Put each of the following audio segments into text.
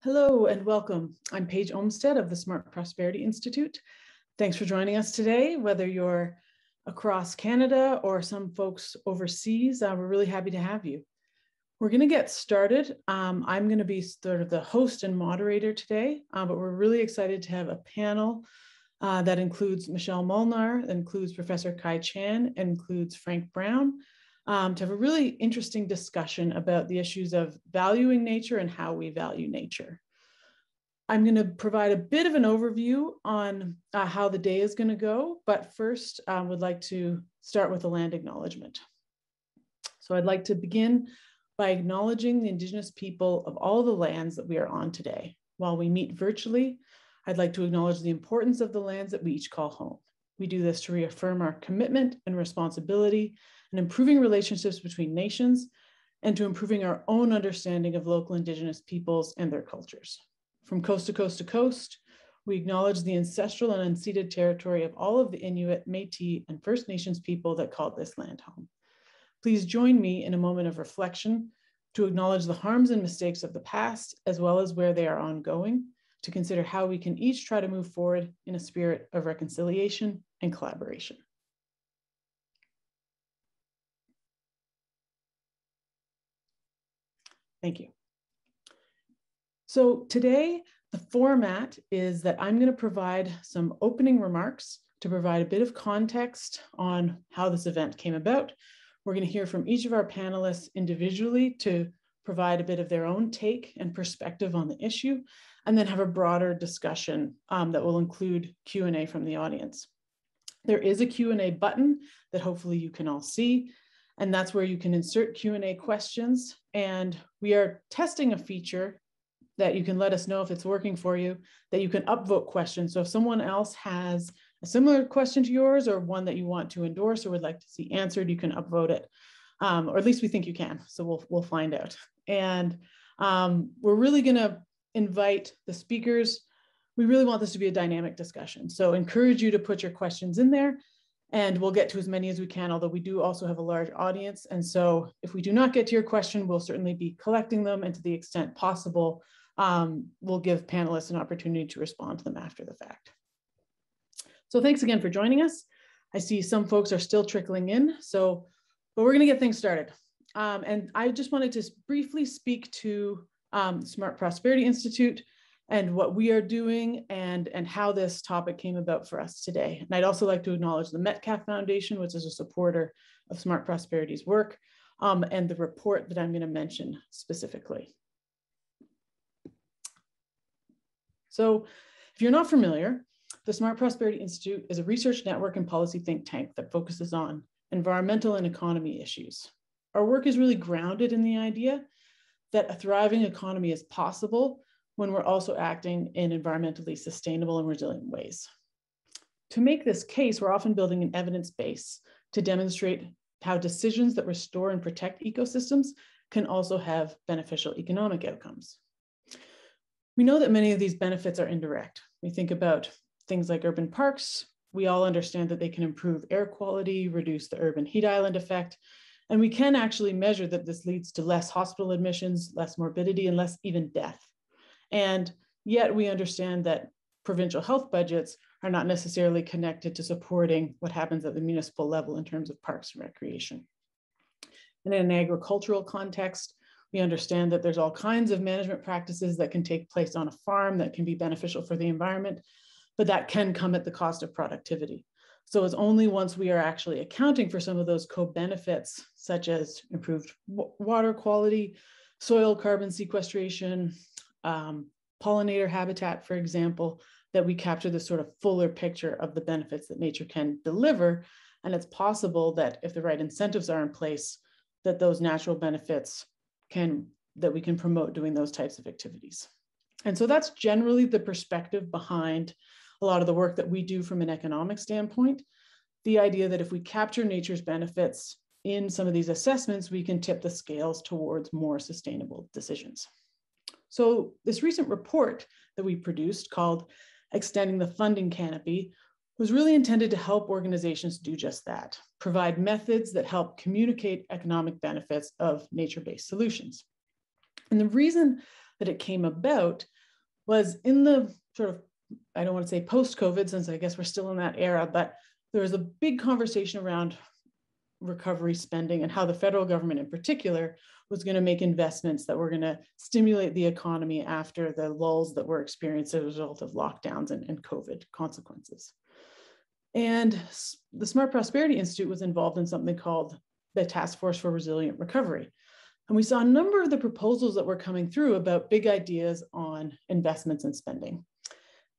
Hello and welcome. I'm Paige Olmsted of the Smart Prosperity Institute. Thanks for joining us today, whether you're across Canada or some folks overseas. We're really happy to have you. We're going to get started. I'm going to be sort of the host and moderator today, but we're really excited to have a panel that includes Michelle Molnar, that includes Professor Kai Chan, and includes Frank Brown, to have a really interesting discussion about the issues of valuing nature and how we value nature. I'm going to provide a bit of an overview on how the day is going to go, but first I would like to start with a land acknowledgement. So I'd like to begin by acknowledging the Indigenous people of all the lands that we are on today. While we meet virtually, I'd like to acknowledge the importance of the lands that we each call home. We do this to reaffirm our commitment and responsibility in improving relationships between nations and to improving our own understanding of local Indigenous peoples and their cultures. From coast to coast to coast, we acknowledge the ancestral and unceded territory of all of the Inuit, Métis, and First Nations people that called this land home. Please join me in a moment of reflection to acknowledge the harms and mistakes of the past, as well as where they are ongoing, to consider how we can each try to move forward in a spirit of reconciliation and collaboration. Thank you. So today, the format is that I'm going to provide some opening remarks to provide a bit of context on how this event came about. We're going to hear from each of our panelists individually to provide a bit of their own take and perspective on the issue, and then have a broader discussion that will include Q&A from the audience. There is a Q&A button that hopefully you can all see, and that's where you can insert Q&A questions. And we are testing a feature that you can let us know if it's working for you, that you can upvote questions. So if someone else has a similar question to yours or one that you want to endorse or would like to see answered, you can upvote it, or at least we think you can. So we'll find out. And we're really going to invite the speakers. We really want this to be a dynamic discussion. So encourage you to put your questions in there, and we'll get to as many as we can, although we do also have a large audience. And so if we do not get to your question, we'll certainly be collecting them, and to the extent possible, we'll give panelists an opportunity to respond to them after the fact. So thanks again for joining us. I see some folks are still trickling in, but we're going to get things started. And I just wanted to briefly speak to Smart Prosperity Institute and what we are doing and how this topic came about for us today. And I'd also like to acknowledge the Metcalf Foundation, which is a supporter of Smart Prosperity's work, and the report that I'm going to mention specifically. So if you're not familiar, the Smart Prosperity Institute is a research network and policy think tank that focuses on environmental and economy issues. Our work is really grounded in the idea that a thriving economy is possible when we're also acting in environmentally sustainable and resilient ways. To make this case, we're often building an evidence base to demonstrate how decisions that restore and protect ecosystems can also have beneficial economic outcomes. We know that many of these benefits are indirect. We think about things like urban parks. We all understand that they can improve air quality, reduce the urban heat island effect, and we can actually measure that this leads to less hospital admissions, less morbidity, and less even death. And yet we understand that provincial health budgets are not necessarily connected to supporting what happens at the municipal level in terms of parks and recreation. And in an agricultural context, we understand that there's all kinds of management practices that can take place on a farm that can be beneficial for the environment, but that can come at the cost of productivity. So it's only once we are actually accounting for some of those co-benefits, such as improved water quality, soil carbon sequestration, pollinator habitat, for example, that we capture this sort of fuller picture of the benefits that nature can deliver. And it's possible that if the right incentives are in place, that those natural benefits that we can promote doing those types of activities. And so that's generally the perspective behind a lot of the work that we do from an economic standpoint. The idea that if we capture nature's benefits in some of these assessments, we can tip the scales towards more sustainable decisions. So this recent report that we produced called Extending the Funding Canopy was really intended to help organizations do just that, provide methods that help communicate economic benefits of nature-based solutions. And the reason that it came about was in the sort of, I don't want to say post-COVID, since I guess we're still in that era, but there was a big conversation around recovery spending and how the federal government in particular was going to make investments that were going to stimulate the economy after the lulls that were experienced as a result of lockdowns and COVID consequences. And the Smart Prosperity Institute was involved in something called the Task Force for Resilient Recovery. And we saw a number of the proposals that were coming through about big ideas on investments and spending.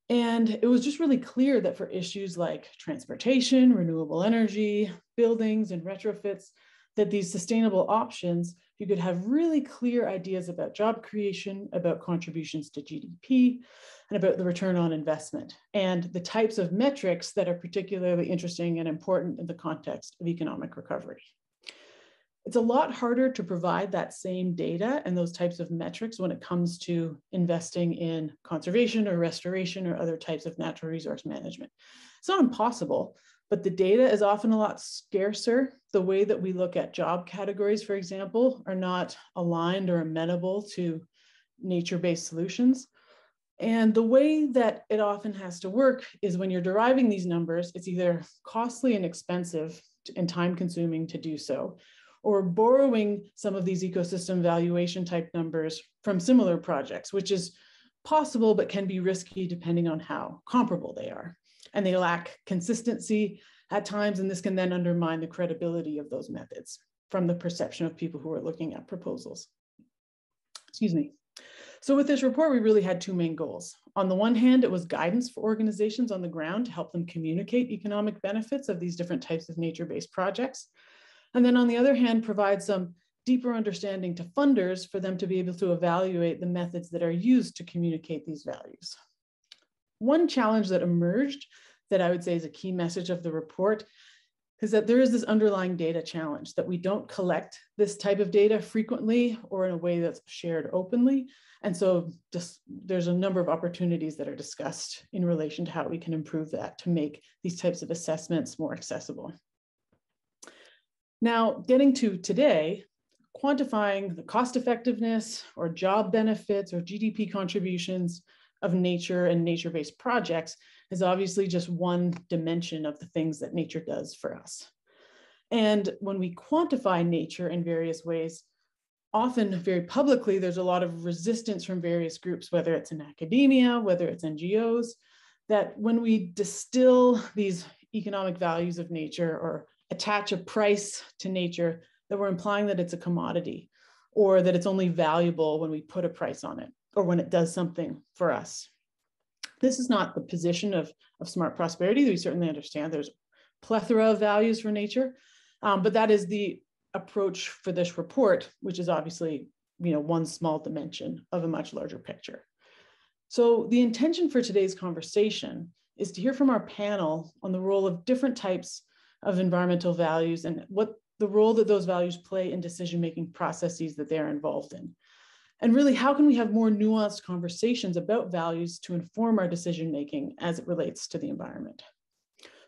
And it was just really clear that for issues like transportation, renewable energy, buildings, and retrofits, that these sustainable options, you could have really clear ideas about job creation, about contributions to GDP, and about the return on investment, and the types of metrics that are particularly interesting and important in the context of economic recovery. It's a lot harder to provide that same data and those types of metrics when it comes to investing in conservation or restoration or other types of natural resource management. It's not impossible, but the data is often a lot scarcer. The way that we look at job categories, for example, are not aligned or amenable to nature-based solutions. And the way that it often has to work is when you're deriving these numbers, it's either costly and expensive and time-consuming to do so, or borrowing some of these ecosystem valuation type numbers from similar projects, which is possible but can be risky depending on how comparable they are. And they lack consistency at times, and this can then undermine the credibility of those methods from the perception of people who are looking at proposals. Excuse me. So with this report, we really had two main goals. On the one hand, it was guidance for organizations on the ground to help them communicate economic benefits of these different types of nature-based projects. And then on the other hand, provide some deeper understanding to funders for them to be able to evaluate the methods that are used to communicate these values. One challenge that emerged that I would say is a key message of the report is that there is this underlying data challenge, that we don't collect this type of data frequently or in a way that's shared openly. And so there's a number of opportunities that are discussed in relation to how we can improve that to make these types of assessments more accessible. Now, getting to today, quantifying the cost effectiveness or job benefits or GDP contributions of nature and nature-based projects is obviously just one dimension of the things that nature does for us. And when we quantify nature in various ways, often very publicly, there's a lot of resistance from various groups, whether it's in academia, whether it's NGOs, that when we distill these economic values of nature or attach a price to nature, that we're implying that it's a commodity or that it's only valuable when we put a price on it or when it does something for us. This is not the position of Smart Prosperity. We certainly understand there's a plethora of values for nature, but that is the approach for this report, which is obviously one small dimension of a much larger picture. So the intention for today's conversation is to hear from our panel on the role of different types of environmental values and what the role that those values play in decision-making processes that they are involved in. And really, how can we have more nuanced conversations about values to inform our decision-making as it relates to the environment?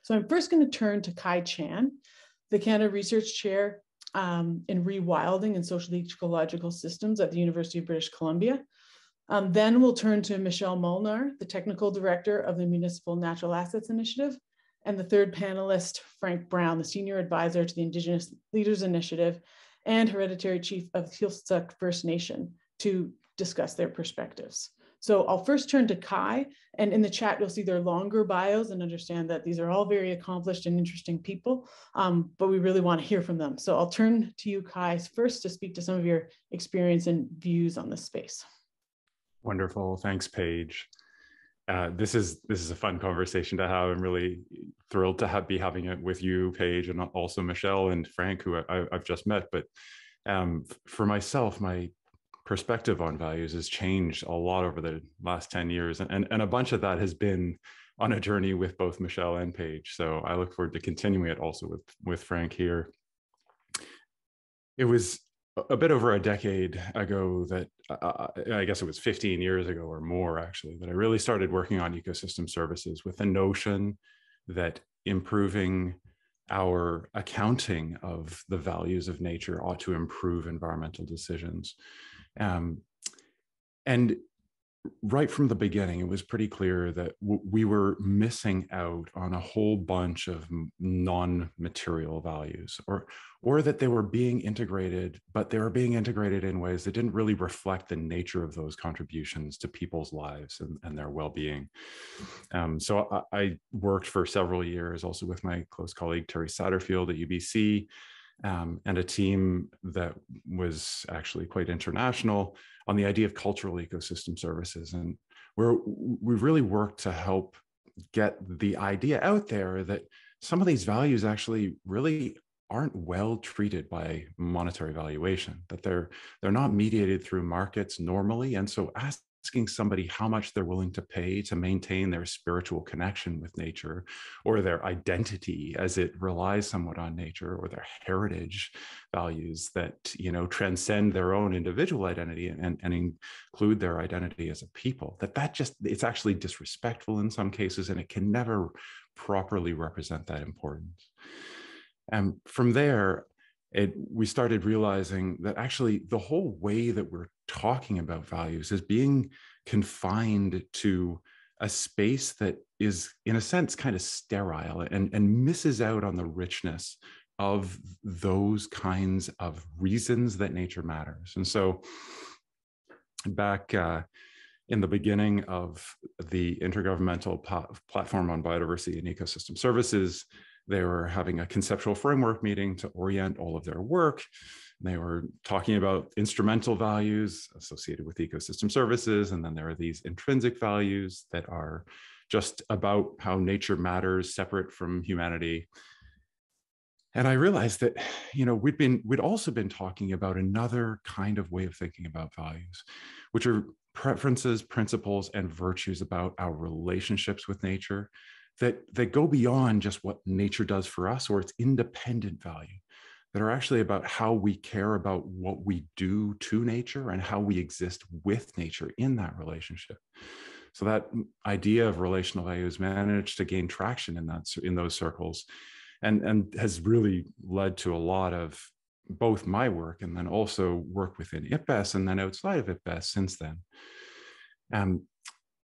So I'm first going to turn to Kai Chan, the Canada Research Chair in Rewilding and Social Ecological Systems at the University of British Columbia. Then we'll turn to Michelle Molnar, the Technical Director of the Municipal Natural Assets Initiative, and the third panelist, Frank Brown, the Senior Advisor to the Indigenous Leaders Initiative and Hereditary Chief of the Heiltsuk First Nation, to discuss their perspectives. So I'll first turn to Kai, and in the chat, you'll see their longer bios and understand that these are all very accomplished and interesting people, but we really want to hear from them. So I'll turn to you, Kai, first to speak to some of your experience and views on this space. Wonderful, thanks, Paige. This is a fun conversation to have. I'm really thrilled to be having it with you, Paige, and also Michelle and Frank, who I've just met. But for myself, my perspective on values has changed a lot over the last 10 years. And a bunch of that has been on a journey with both Michelle and Paige. So I look forward to continuing it also with Frank here. It was a bit over a decade ago that, I guess it was 15 years ago or more actually, that I really started working on ecosystem services with the notion that improving our accounting of the values of nature ought to improve environmental decisions. And right from the beginning, it was pretty clear that we were missing out on a whole bunch of non-material values, or that they were being integrated, but they were being integrated in ways that didn't really reflect the nature of those contributions to people's lives and their well-being. So I worked for several years also with my close colleague, Terry Satterfield at UBC, and a team that was actually quite international on the idea of cultural ecosystem services. And we really worked to help get the idea out there that some of these values actually really aren't well treated by monetary valuation, that they're not mediated through markets normally. And so asking somebody how much they're willing to pay to maintain their spiritual connection with nature, or their identity as it relies somewhat on nature, or their heritage values that, you know, transcend their own individual identity and include their identity as a people, that just, it's actually disrespectful in some cases, and it can never properly represent that importance. And from there, we started realizing that actually the whole way that we're talking about values is being confined to a space that is, in a sense, kind of sterile and misses out on the richness of those kinds of reasons that nature matters. And so back in the beginning of the Intergovernmental Platform on Biodiversity and Ecosystem Services, they were having a conceptual framework meeting to orient all of their work. They were talking about instrumental values associated with ecosystem services. And then there are these intrinsic values that are just about how nature matters separate from humanity. And I realized that, you know, we'd also been talking about another kind of way of thinking about values, which are preferences, principles, and virtues about our relationships with nature that go beyond just what nature does for us or its independent value, that are actually about how we care about what we do to nature and how we exist with nature in that relationship. So that idea of relational values managed to gain traction in those circles, and has really led to a lot of both my work and then also work within IPBES and then outside of IPBES since then.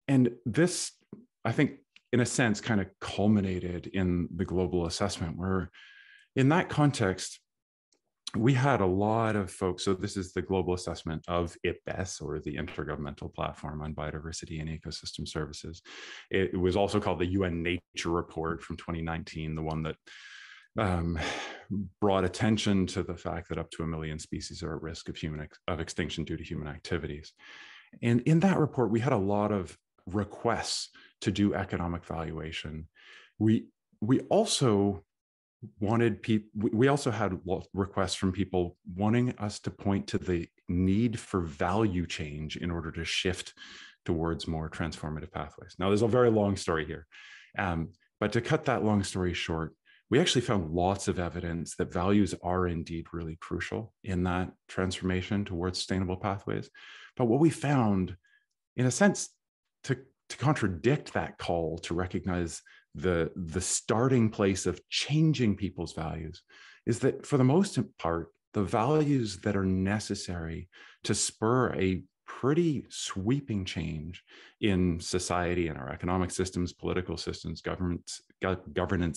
And this, I think, in a sense, kind of culminated in the global assessment, where in that context, we had a lot of folks. So this is the global assessment of IPBES, or the Intergovernmental Platform on Biodiversity and Ecosystem Services. It was also called the UN Nature Report from 2019, the one that brought attention to the fact that up to 1 million species are at risk of extinction due to human activities. And in that report, we had a lot of requests to do economic valuation. We also had requests from people wanting us to point to the need for value change in order to shift towards more transformative pathways. Now, there's a very long story here, but to cut that long story short, we actually found lots of evidence that values are indeed really crucial in that transformation towards sustainable pathways. But what we found, in a sense, to contradict that call to recognize the starting place of changing people's values, is that for the most part, the values that are necessary to spur a pretty sweeping change in society and our economic systems, political systems, governance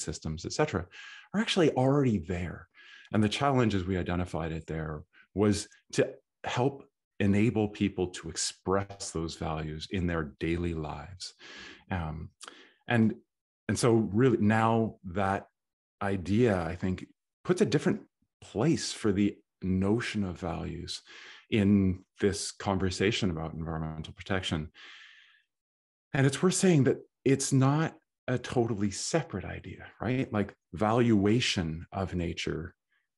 systems, et cetera, are actually already there. And the challenge, as we identified it there, was to help enable people to express those values in their daily lives. And so really now that idea, I think, puts a different place for the notion of values in this conversation about environmental protection. And it's worth saying that it's not a totally separate idea, right? Like, valuation of nature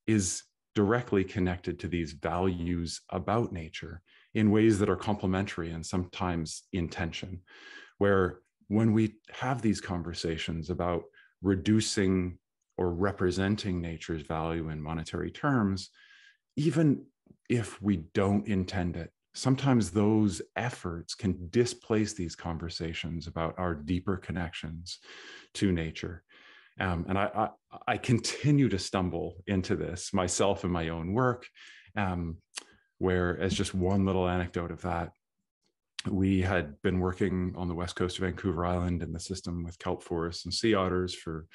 is directly connected to these values about nature in ways that are complementary and sometimes in tension, where when we have these conversations about reducing or representing nature's value in monetary terms, even if we don't intend it, sometimes those efforts can displace these conversations about our deeper connections to nature. And I continue to stumble into this myself in my own work, where, as just one little anecdote of that, We had been working on the west coast of Vancouver Island in the system with kelp forests and sea otters for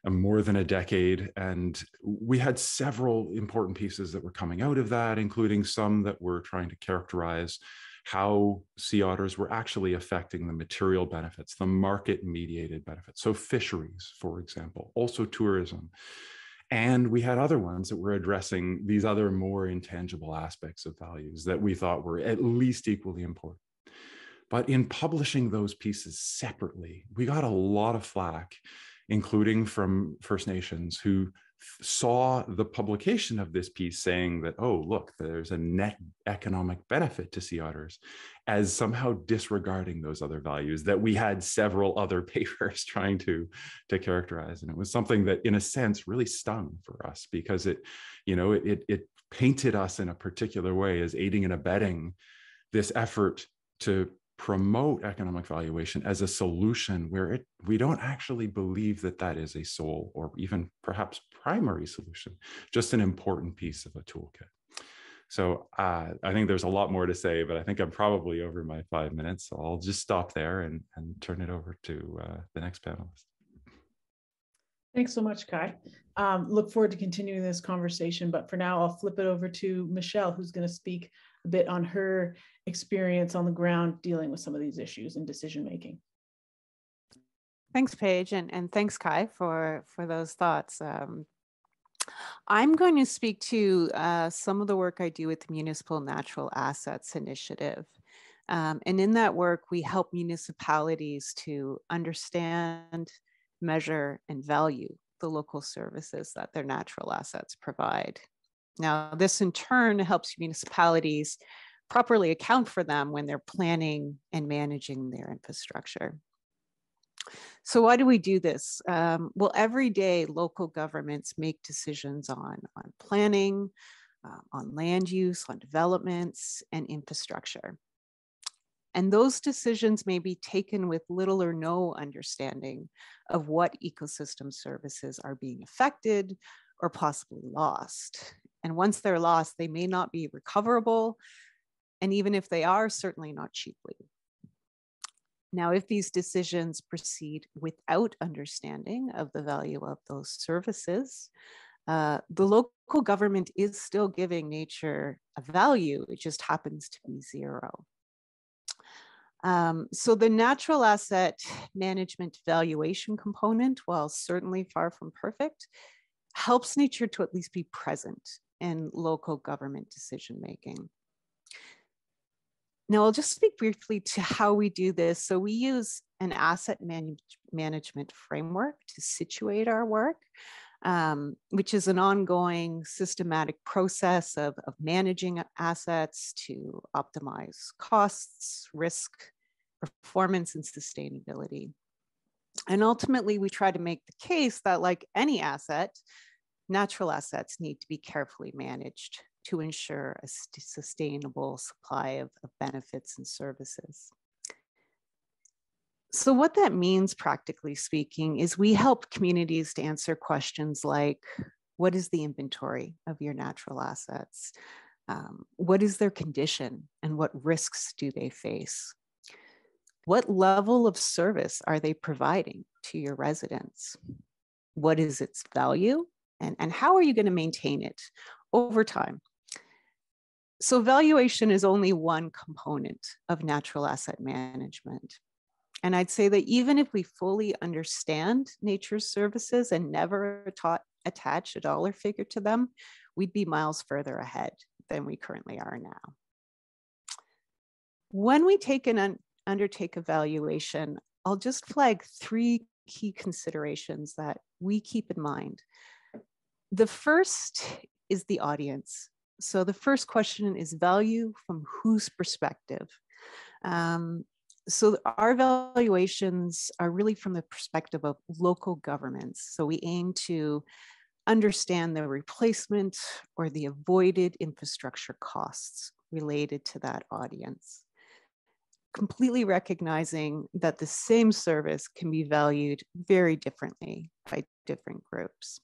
more than a decade. And we had several important pieces that were coming out of that, including some that were trying to characterize how sea otters were actually affecting the material benefits, the market-mediated benefits. So fisheries, for example, also tourism. And we had other ones that were addressing these other more intangible aspects of values that we thought were at least equally important. But in publishing those pieces separately, we got a lot of flack, including from First Nations who saw the publication of this piece saying that, oh, look, there's a net economic benefit to sea otters, as somehow disregarding those other values that we had several other papers trying to characterize. And it was something that, in a sense, really stung for us, because it painted us in a particular way as aiding and abetting this effort to promote economic valuation as a solution where we don't actually believe that that is a sole or even perhaps primary solution, just an important piece of a toolkit. So I think there's a lot more to say, but I think I'm probably over my 5 minutes. So I'll just stop there and turn it over to the next panelist. Thanks so much, Kai. Look forward to continuing this conversation, but for now, I'll flip it over to Michelle, who's going to speak a bit on her experience on the ground dealing with some of these issues in decision-making. Thanks, Paige, and thanks, Kai, for those thoughts. I'm going to speak to some of the work I do with the Municipal Natural Assets Initiative. And in that work, we help municipalities to understand, measure, and value the local services that their natural assets provide. Now, this in turn helps municipalities properly account for them when they're planning and managing their infrastructure. So why do we do this? Well, every day local governments make decisions on planning, on land use, on developments, and infrastructure. And those decisions may be taken with little or no understanding of what ecosystem services are being affected or possibly lost. And once they're lost, they may not be recoverable. And even if they are, certainly not cheaply. Now, if these decisions proceed without understanding of the value of those services, the local government is still giving nature a value. It just happens to be zero. So the natural asset management valuation component, while certainly far from perfect, helps nature to at least be present in local government decision-making. Now, I'll just speak briefly to how we do this. So we use an asset management framework to situate our work, which is an ongoing systematic process of managing assets to optimize costs, risk, performance, and sustainability. And ultimately, we try to make the case that, like any asset, natural assets need to be carefully managed to ensure a sustainable supply of benefits and services. So what that means, practically speaking, is we help communities to answer questions like, what is the inventory of your natural assets? What is their condition and what risks do they face? What level of service are they providing to your residents? What is its value? And how are you going to maintain it over time? So valuation is only one component of natural asset management. And I'd say that even if we fully understand nature's services and never attach a dollar figure to them, we'd be miles further ahead than we currently are now. When we undertake a valuation, I'll just flag 3 key considerations that we keep in mind. The first is the audience. So the first question is value from whose perspective? So our valuations are really from the perspective of local governments. So we aim to understand the replacement or the avoided infrastructure costs related to that audience, completely recognizing that the same service can be valued very differently by different groups.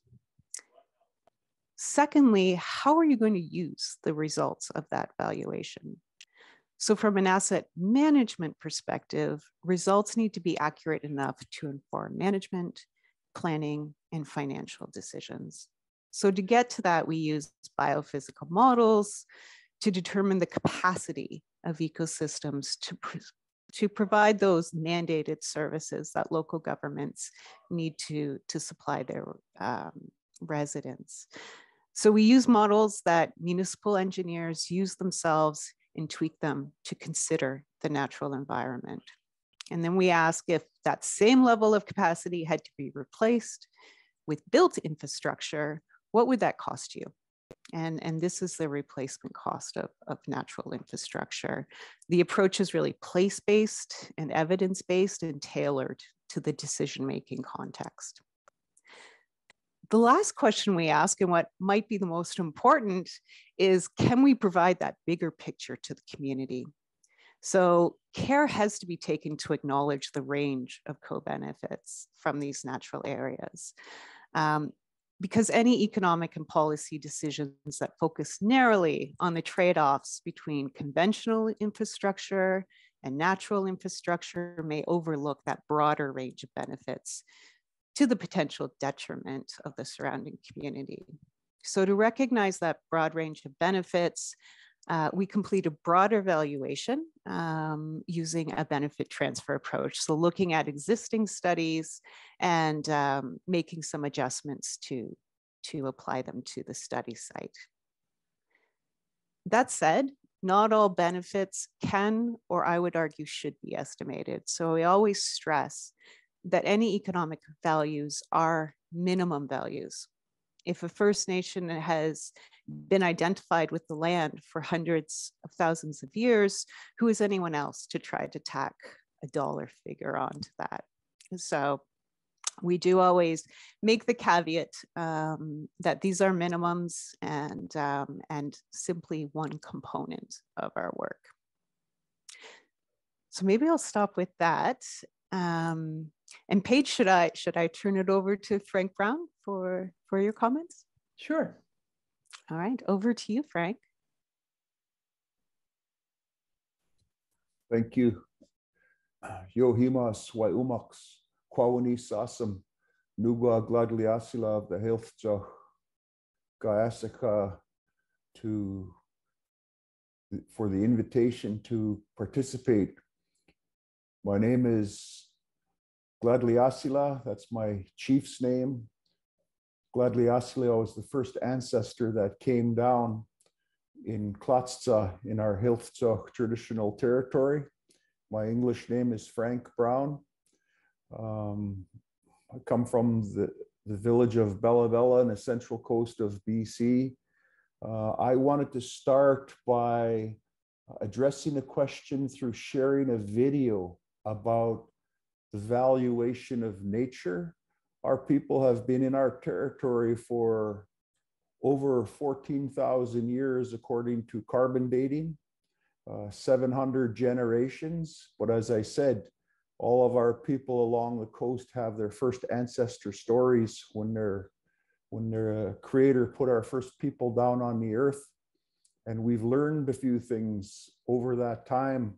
Secondly, how are you going to use the results of that valuation? So from an asset management perspective, results need to be accurate enough to inform management, planning, and financial decisions. So to get to that, we use biophysical models to determine the capacity of ecosystems to provide those mandated services that local governments need to supply their residents. So we use models that municipal engineers use themselves and tweak them to consider the natural environment. And then we ask if that same level of capacity had to be replaced with built infrastructure, what would that cost you? And this is the replacement cost of natural infrastructure. The approach is really place-based and evidence-based and tailored to the decision-making context. The last question we ask, and what might be the most important, is can we provide that bigger picture to the community? So care has to be taken to acknowledge the range of co-benefits from these natural areas. Because any economic and policy decisions that focus narrowly on the trade-offs between conventional infrastructure and natural infrastructure may overlook that broader range of benefits to the potential detriment of the surrounding community. So to recognize that broad range of benefits, we complete a broader evaluation using a benefit transfer approach. So looking at existing studies and making some adjustments to apply them to the study site. That said, not all benefits can, or I would argue should be estimated. So we always stress that any economic values are minimum values. If a First Nation has been identified with the land for hundreds of thousands of years, who is anyone else to try to tack a dollar figure onto that? So we do always make the caveat that these are minimums and simply one component of our work. So maybe I'll stop with that. And Paige, should I turn it over to Frank Brown for your comments? Sure. All right, over to you, Frank. Thank you. Yohimas Waiumaks Kwawani Sasam Nugwa Gladliasila of the Health Joch Gaiasaka for the invitation to participate. My name is Gladliasila, that's my chief's name. Gladliasila was the first ancestor that came down in Klatzza in our Hilftzoch traditional territory. My English name is Frank Brown. I come from the village of Bella Bella in the central coast of BC. I wanted to start by addressing a question through sharing a video about the valuation of nature. Our people have been in our territory for over 14,000 years, according to carbon dating, 700 generations. But as I said, all of our people along the coast have their first ancestor stories when their creator put our first people down on the earth. And we've learned a few things over that time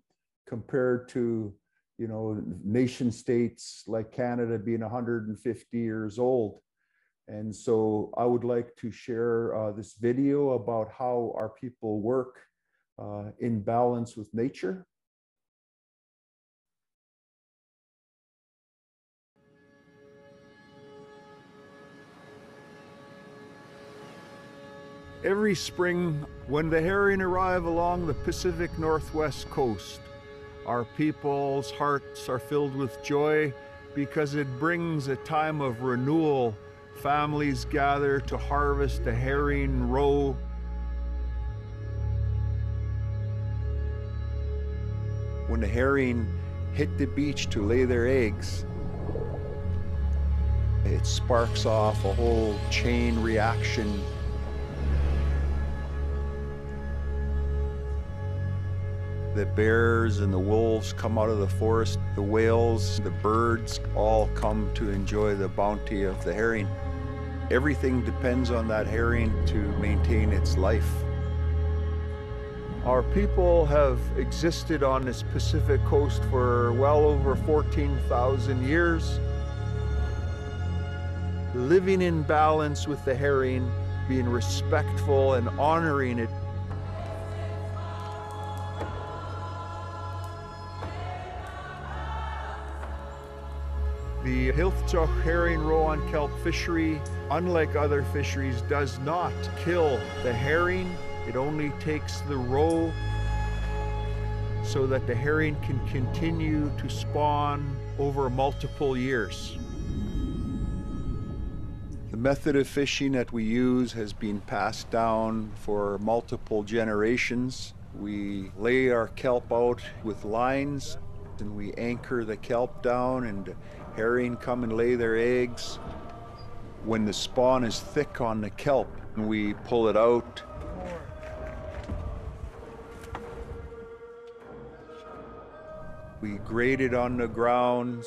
compared to, you know, nation states like Canada being 150 years old. And so I would like to share this video about how our people work in balance with nature. Every spring, when the herring arrive along the Pacific Northwest coast, our people's hearts are filled with joy because it brings a time of renewal. Families gather to harvest a herring roe. When the herring hit the beach to lay their eggs, it sparks off a whole chain reaction. The bears and the wolves come out of the forest, the whales, the birds all come to enjoy the bounty of the herring. Everything depends on that herring to maintain its life. Our people have existed on this Pacific coast for well over 14,000 years, living in balance with the herring, being respectful and honoring it. The Hilftzoch herring roe-on kelp fishery, unlike other fisheries, does not kill the herring. It only takes the roe so that the herring can continue to spawn over multiple years. The method of fishing that we use has been passed down for multiple generations. We lay our kelp out with lines and we anchor the kelp down, and herring come and lay their eggs. When the spawn is thick on the kelp, we pull it out. We grade it on the ground.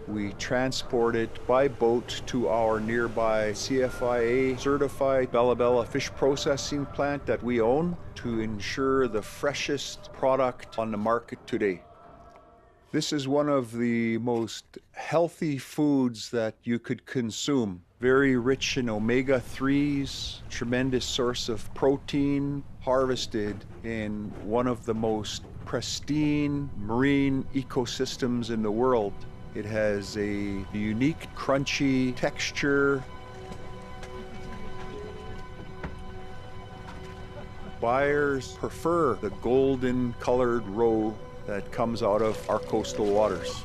We transport it by boat to our nearby CFIA certified Bella Bella fish processing plant that we own to ensure the freshest product on the market today. This is one of the most healthy foods that you could consume. Very rich in omega-3s, tremendous source of protein, harvested in one of the most pristine marine ecosystems in the world. It has a unique crunchy texture. Buyers prefer the golden colored roe that comes out of our coastal waters.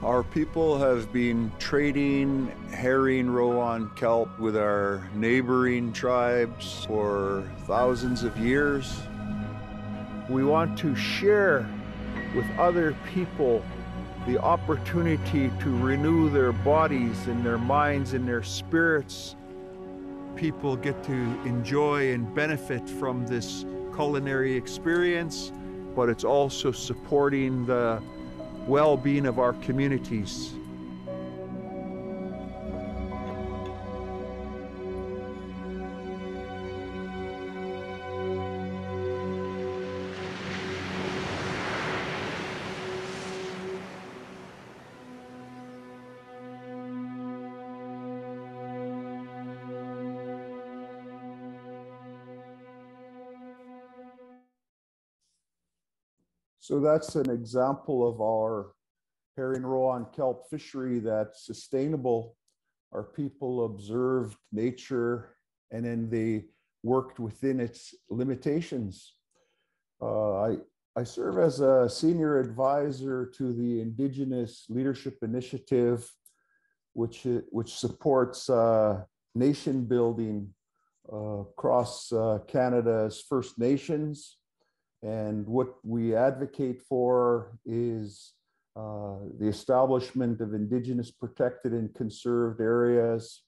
Our people have been trading herring roe-on kelp with our neighboring tribes for thousands of years. We want to share with other people the opportunity to renew their bodies and their minds and their spirits. People get to enjoy and benefit from this culinary experience, but it's also supporting the well-being of our communities. So that's an example of our herring roe-on kelp fishery that's sustainable. Our people observed nature and then they worked within its limitations. I serve as a senior advisor to the Indigenous Leadership Initiative, which supports nation building across Canada's First Nations. And what we advocate for is the establishment of Indigenous protected and conserved areas,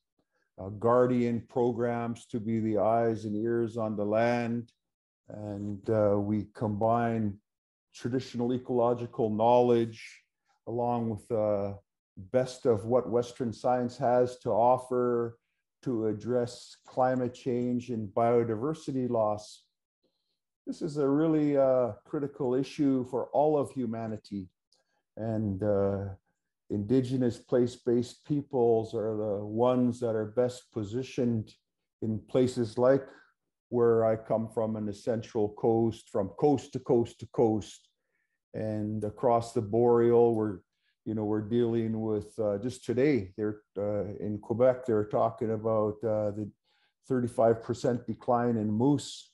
guardian programs to be the eyes and ears on the land. And we combine traditional ecological knowledge along with the best of what Western science has to offer to address climate change and biodiversity loss. This is a really critical issue for all of humanity, and Indigenous place-based peoples are the ones that are best positioned in places like where I come from in the Central Coast, from coast to coast to coast, and across the Boreal. We're dealing with just today. They're in Quebec. They're talking about the 35% decline in moose.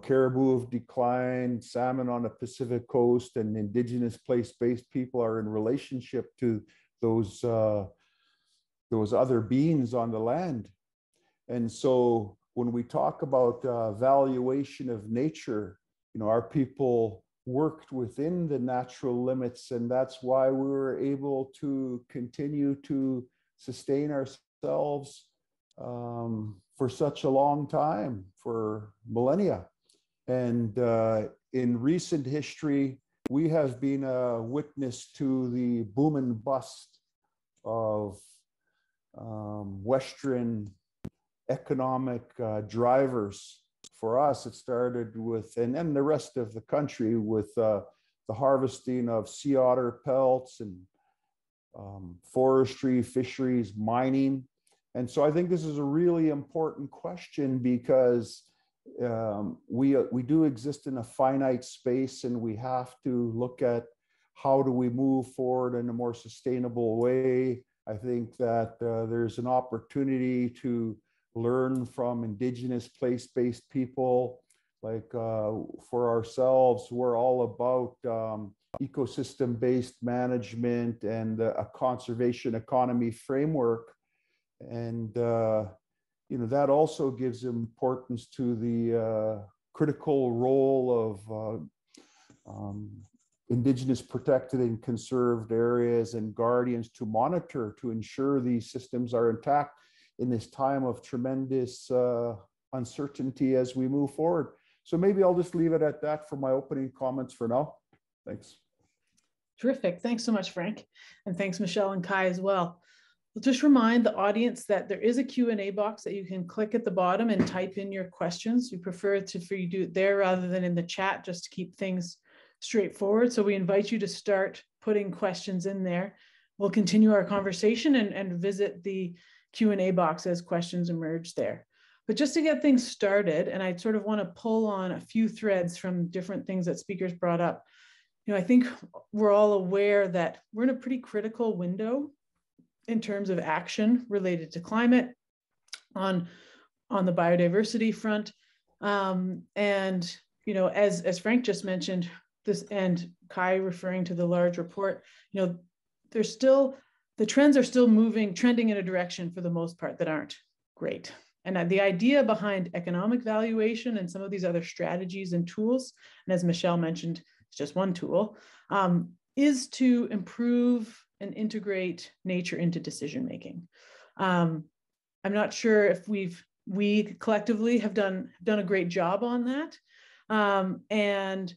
Caribou have declined, salmon on the Pacific coast, and Indigenous place-based people are in relationship to those other beings on the land. And so when we talk about valuation of nature, our people worked within the natural limits, and that's why we were able to continue to sustain ourselves for such a long time, for millennia. And in recent history, we have been a witness to the boom and bust of Western economic drivers for us, it started with, and then the rest of the country, with the harvesting of sea otter pelts and forestry, fisheries, mining. And so I think this is a really important question, because we do exist in a finite space, and we have to look at how do we move forward in a more sustainable way. I think that there's an opportunity to learn from Indigenous place-based people. Like for ourselves, we're all about ecosystem-based management and a conservation economy framework. And that also gives importance to the critical role of Indigenous protected and conserved areas and guardians to monitor, to ensure these systems are intact in this time of tremendous uncertainty as we move forward. So maybe I'll just leave it at that for my opening comments for now. Thanks. Terrific. Thanks so much, Frank. And thanks, Michelle and Kai as well. We'll just remind the audience that there is a Q&A box that you can click at the bottom and type in your questions. We prefer for you to do it there rather than in the chat, just to keep things straightforward. So we invite you to start putting questions in there. We'll continue our conversation and visit the Q&A box as questions emerge there. But just to get things started, and I sort of want to pull on a few threads from different things that speakers brought up. I think we're all aware that we're in a pretty critical window in terms of action related to climate on the biodiversity front. And, as Frank just mentioned, this, and Kai referring to the large report, there's still, the trends are still trending in a direction for the most part that aren't great. And the idea behind economic valuation and some of these other strategies and tools, and as Michelle mentioned, it's just one tool, is to improve and integrate nature into decision-making. I'm not sure if we collectively have done a great job on that. And,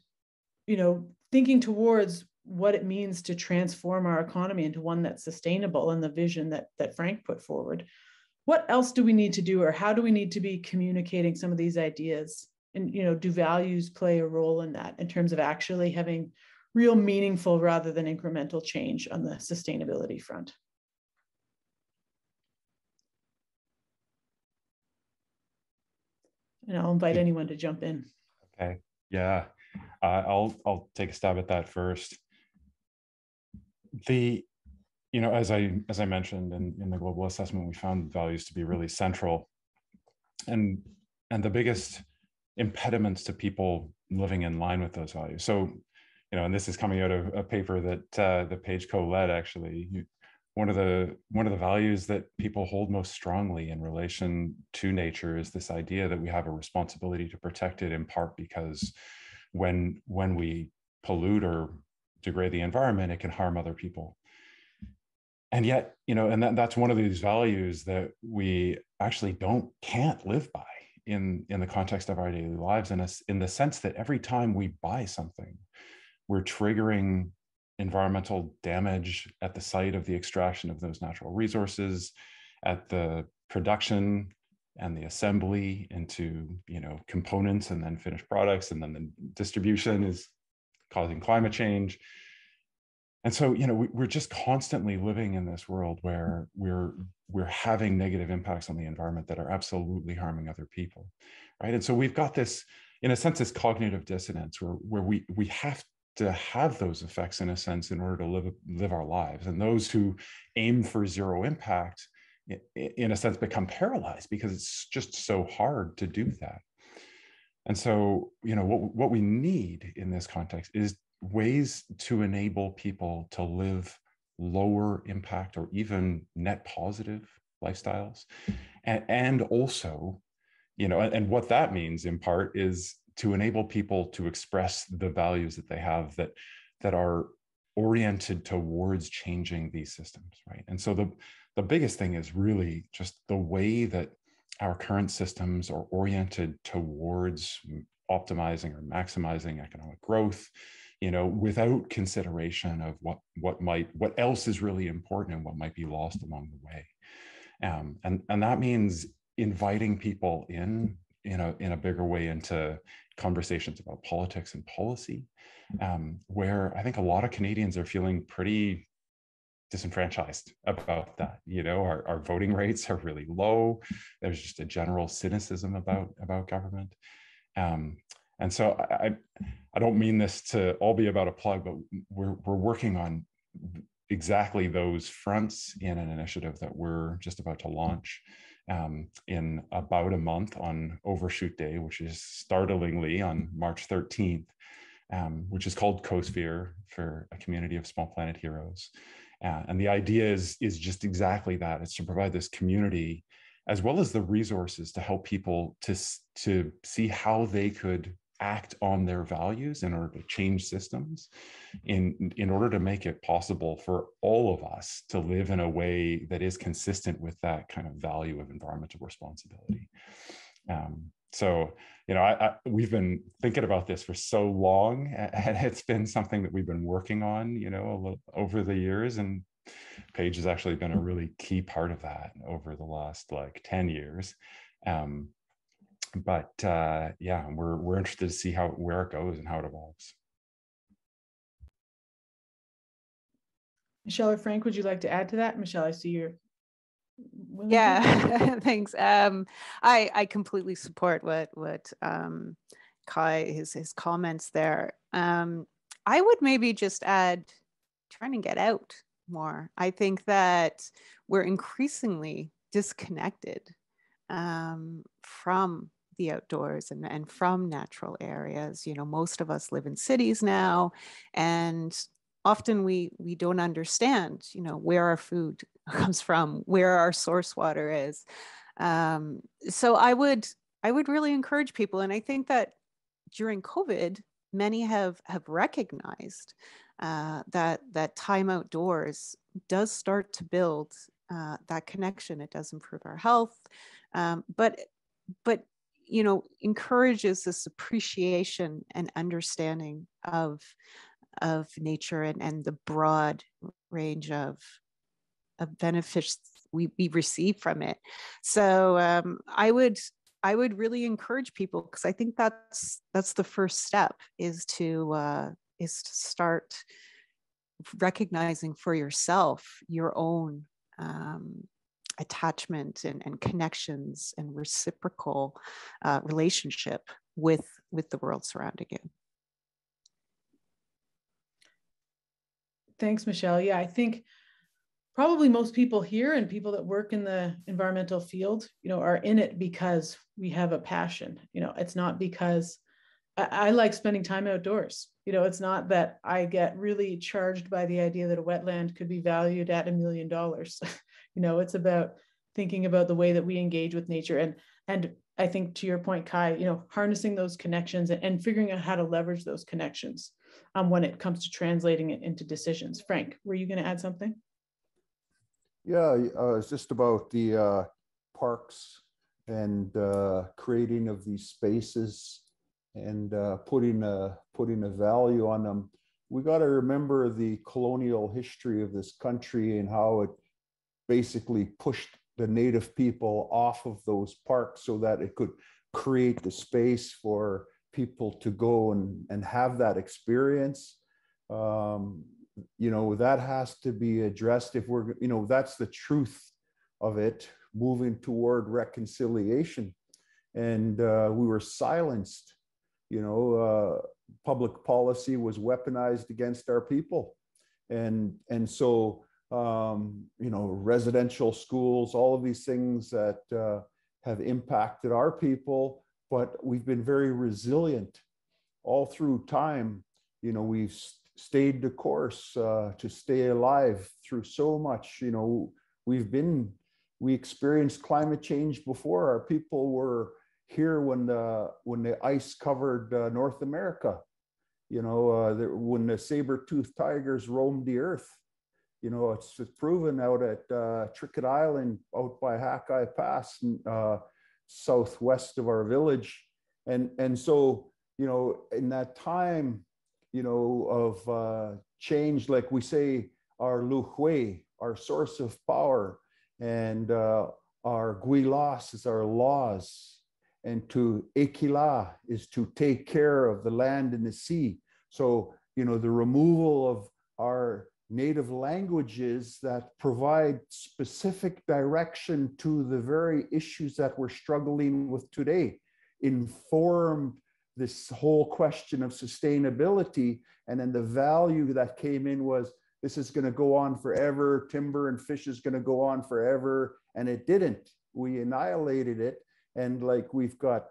thinking towards what it means to transform our economy into one that's sustainable, and the vision that Frank put forward. What else do we need to do, or how do we need to be communicating some of these ideas? And, do values play a role in that in terms of actually having real meaningful rather than incremental change on the sustainability front? And I'll invite anyone to jump in. Okay, yeah, I'll take a stab at that first. As I mentioned in the global assessment, we found values to be really central, and the biggest impediments to people living in line with those values. So, and this is coming out of a paper that the Page co-led, actually. One of the values that people hold most strongly in relation to nature is this idea that we have a responsibility to protect it, in part because when we pollute or degrade the environment, it can harm other people. And yet, and that's one of these values that we actually can't live by in the context of our daily lives, in the sense that every time we buy something, we're triggering environmental damage at the site of the extraction of those natural resources, at the production and the assembly into components and then finished products, and then the distribution is causing climate change. And so we're just constantly living in this world where we're having negative impacts on the environment that are absolutely harming other people, right? And so we've got this, in a sense, this cognitive dissonance where we have to have those effects, in a sense, in order to live our lives. And those who aim for zero impact, in a sense, become paralyzed because it's just so hard to do that. And so, what we need in this context is ways to enable people to live lower impact or even net positive lifestyles. And also, and what that means in part is to enable people to express the values that they have that are oriented towards changing these systems, right? And so the biggest thing is really just the way that our current systems are oriented towards optimizing or maximizing economic growth, without consideration of what else is really important and what might be lost along the way. And that means inviting people in in a bigger way into conversations about politics and policy, where I think a lot of Canadians are feeling pretty disenfranchised about that. Our voting rates are really low. There's just a general cynicism about government. And so I don't mean this to all be about a plug, but we're working on exactly those fronts in an initiative that we're just about to launch in about a month on Overshoot Day, which is startlingly on March 13th, which is called CoSphere, for a community of small planet heroes. And the idea is just exactly that. It's to provide this community as well as the resources to help people to see how they could act on their values in order to change systems, in order to make it possible for all of us to live in a way that is consistent with that kind of value of environmental responsibility. So, we've been thinking about this for so long, and it's been something that we've been working on, over the years. And Paige has actually been a really key part of that over the last 10 years. But yeah, we're interested to see where it goes and how it evolves. Michelle or Frank, would you like to add to that? Michelle, I see you're willing. Yeah, thanks. I completely support what Kai, his comments there. I would maybe just add trying to get out more. I think that we're increasingly disconnected from the outdoors and from natural areas. Most of us live in cities now, and often we don't understand, where our food comes from, where our source water is. So I would really encourage people, and I think that during COVID, many have recognized that time outdoors does start to build that connection. It does improve our health, but encourages this appreciation and understanding of nature and the broad range of benefits we receive from it. So I would really encourage people, because I think that's the first step, is to start recognizing for yourself your own attachment and connections and reciprocal relationship with the world surrounding you. Thanks, Michelle. Yeah, I think probably most people here and people that work in the environmental field, are in it because we have a passion. It's not because I like spending time outdoors. It's not that I get really charged by the idea that a wetland could be valued at $1 million. It's about thinking about the way that we engage with nature. And I think, to your point, Kai, harnessing those connections and figuring out how to leverage those connections when it comes to translating it into decisions. Frank, were you going to add something? Yeah, it's just about the parks and creating of these spaces and putting a value on them. We got to remember the colonial history of this country and how it basically pushed the native people off of those parks so that it could create the space for people to go and have that experience. That has to be addressed if we're, that's the truth of it, moving toward reconciliation. And we were silenced. Public policy was weaponized against our people. And so, residential schools, all of these things that have impacted our people, but we've been very resilient all through time. We've stayed the course to stay alive through so much. We experienced climate change before. Our people were here when the ice covered North America, when the saber-toothed tigers roamed the earth. It's proven out at Trickett Island, out by Hackeye Pass, southwest of our village. And so, in that time, of change, like we say, our luhui, our source of power, and our guilas is our laws. and to ekila is to take care of the land and the sea. So, you know, the removal of our native languages that provide specific direction to the very issues that we're struggling with today informed this whole question of sustainability. And then the value that came in was, this is going to go on forever. Timber and fish is going to go on forever. And it didn't. We annihilated it. And like, we've got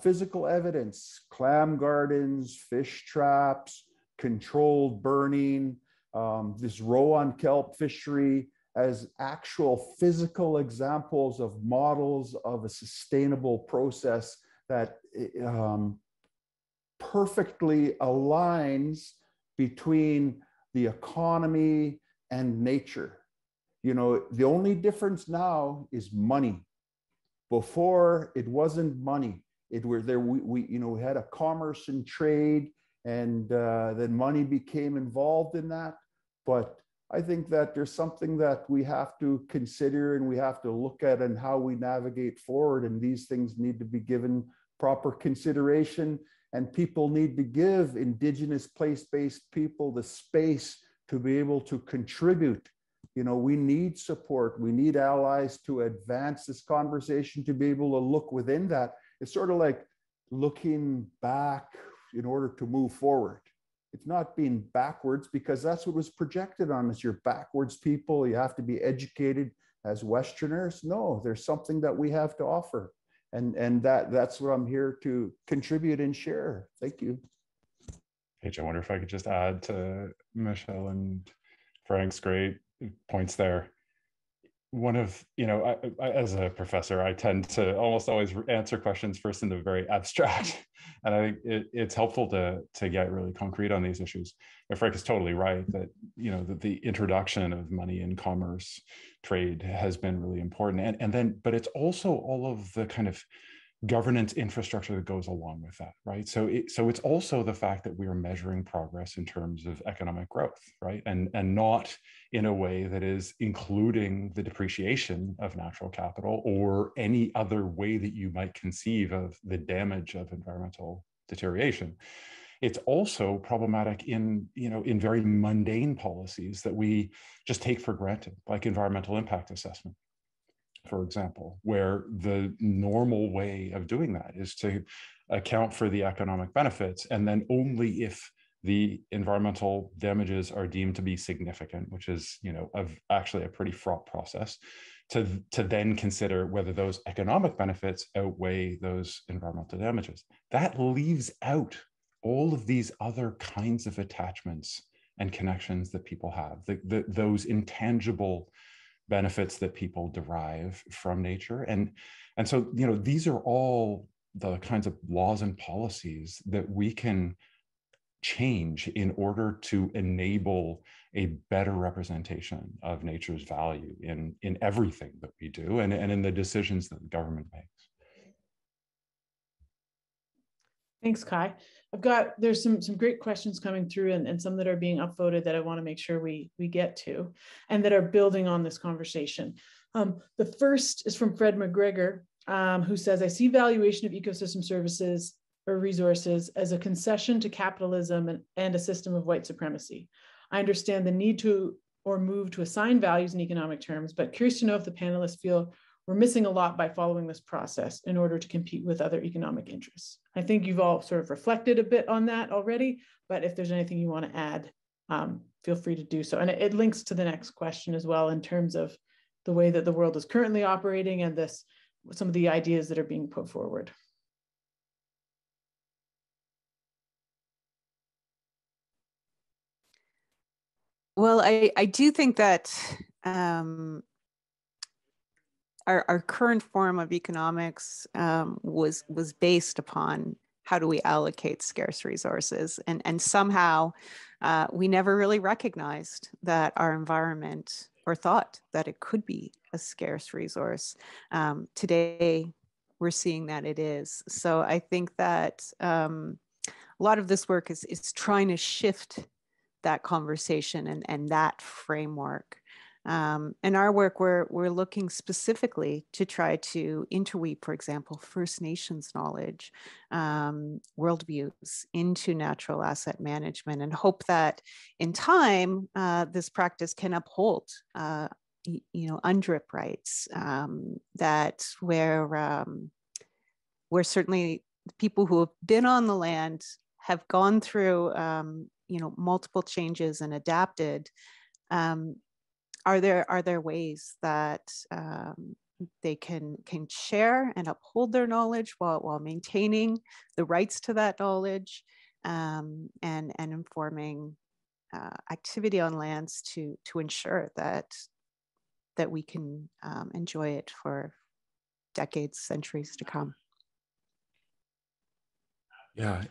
physical evidence, clam gardens, fish traps, controlled burning, this row-on kelp fishery as actual physical examples of models of a sustainable process that perfectly aligns between the economy and nature. You know, the only difference now is money. Before, it wasn't money. It were there. We you know, we had a commerce and trade, and then money became involved in that. But I think that there's something that we have to consider and we have to look at, and how we navigate forward. And these things need to be given proper consideration, and people need to give Indigenous place-based people the space to be able to contribute. You know, we need support. We need allies to advance this conversation, to be able to look within that. It's sort of like looking back in order to move forward. It's not being backwards, because that's what was projected on us. You're backwards people. You have to be educated as Westerners. No, there's something that we have to offer. And that's what I'm here to contribute and share. Thank you. Paige, I wonder if I could just add to Michelle and Frank's great points there. One of, you know, I, as a professor, I tend to almost always answer questions first in the very abstract. And I think it's helpful to get really concrete on these issues. And Frank is totally right that, you know, that the introduction of money in commerce, trade has been really important. And then, but it's also all of the kind of governance infrastructure that goes along with that, right? So it's also the fact that we are measuring progress in terms of economic growth, right? And not in a way that is including the depreciation of natural capital or any other way that you might conceive of the damage of environmental deterioration. It's also problematic in, you know, in very mundane policies that we just take for granted, like environmental impact assessment, for example, where the normal way of doing that is to account for the economic benefits, and then only if the environmental damages are deemed to be significant, which is, you know, actually a pretty fraught process, to then consider whether those economic benefits outweigh those environmental damages. That leaves out all of these other kinds of attachments and connections that people have, those intangible benefits that people derive from nature. And so, you know, these are all the kinds of laws and policies that we can change in order to enable a better representation of nature's value in everything that we do and in the decisions that the government makes. Thanks, Kai. There's some great questions coming through, and some that are being upvoted that I want to make sure we get to, and that are building on this conversation. The first is from Fred McGregor, who says, I see valuation of ecosystem services or resources as a concession to capitalism and a system of white supremacy. I understand the need to or move to assign values in economic terms, but curious to know if the panelists feel we're missing a lot by following this process in order to compete with other economic interests. I think you've all sort of reflected a bit on that already, but if there's anything you want to add, feel free to do so. And it links to the next question as well, in terms of the way that the world is currently operating and some of the ideas that are being put forward. Well, I do think that our current form of economics was based upon how do we allocate scarce resources, and somehow we never really recognized that our environment, or thought that it could be a scarce resource. Today, we're seeing that it is. So I think that a lot of this work is trying to shift that conversation and that framework. In our work, we're looking specifically to try to interweave, for example, First Nations knowledge, worldviews into natural asset management, and hope that in time, this practice can uphold, UNDRIP rights, that where certainly people who have been on the land have gone through, multiple changes and adapted. Are there ways that they can share and uphold their knowledge while maintaining the rights to that knowledge, and informing activity on lands to ensure that we can enjoy it for decades, centuries to come? Yeah,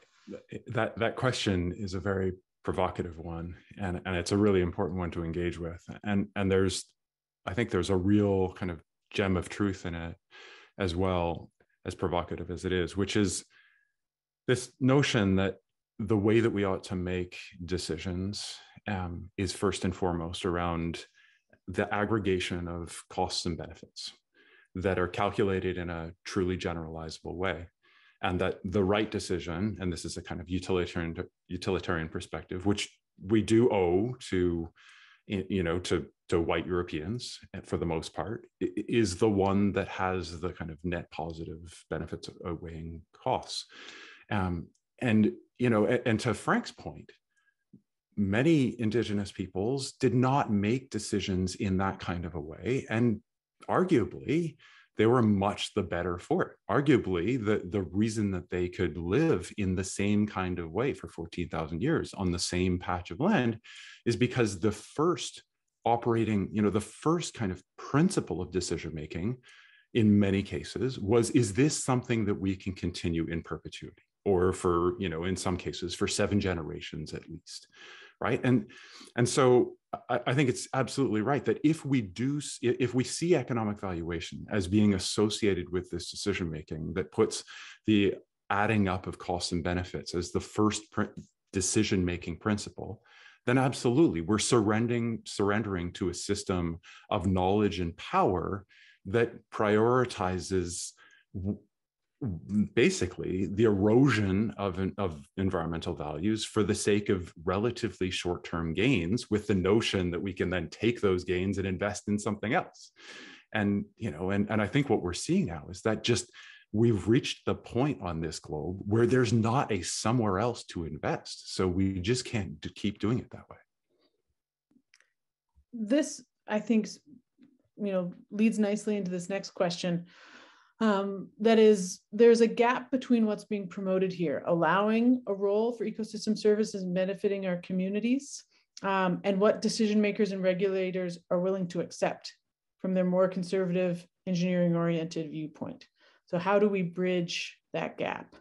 that question is a very provocative one, and it's a really important one to engage with. And I think there's a real kind of gem of truth in it, as well, as provocative as it is, which is this notion that the way that we ought to make decisions is first and foremost around the aggregation of costs and benefits that are calculated in a truly generalizable way. And that the right decision, and this is a kind of utilitarian perspective, which we do owe to, to white Europeans for the most part, is the one that has the kind of net positive benefits outweighing costs. And to Frank's point, many Indigenous peoples did not make decisions in that kind of a way, and arguably, they were much the better for it. Arguably, the reason that they could live in the same kind of way for 14,000 years on the same patch of land is because the first operating, the first kind of principle of decision-making in many cases was, is this something that we can continue in perpetuity? Or for, in some cases, for 7 generations at least, right? And so I think it's absolutely right that if we see economic valuation as being associated with this decision-making that puts the adding up of costs and benefits as the first decision-making principle, then absolutely we're surrendering to a system of knowledge and power that prioritizes basically the erosion of environmental values for the sake of relatively short-term gains, with the notion that we can then take those gains and invest in something else. And I think what we're seeing now is that just we've reached the point on this globe where there's not a somewhere else to invest, so we just can't keep doing it that way. This, I think, leads nicely into this next question. That is, there's a gap between what's being promoted here, allowing a role for ecosystem services and benefiting our communities, and what decision makers and regulators are willing to accept from their more conservative, engineering-oriented viewpoint. So how do we bridge that gap?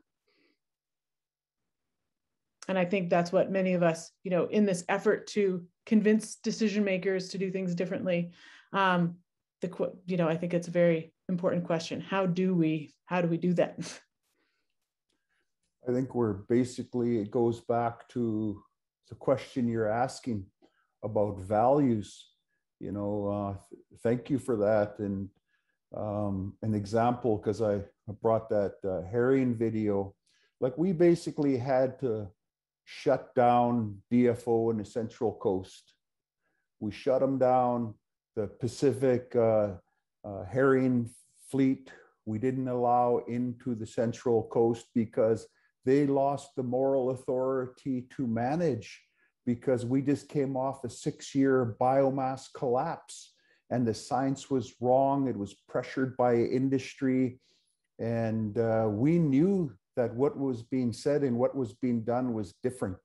And I think that's what many of us, in this effort to convince decision makers to do things differently, I think it's a very important question. How do we do that? I think it goes back to the question you're asking about values. Thank you for that. And an example, because I brought that herring video, like we basically had to shut down DFO in the Central Coast. We shut them down. The Pacific herring fleet, we didn't allow into the Central Coast because they lost the moral authority to manage, because we just came off a 6-year biomass collapse and the science was wrong. It was pressured by industry. And we knew that what was being said and what was being done was different.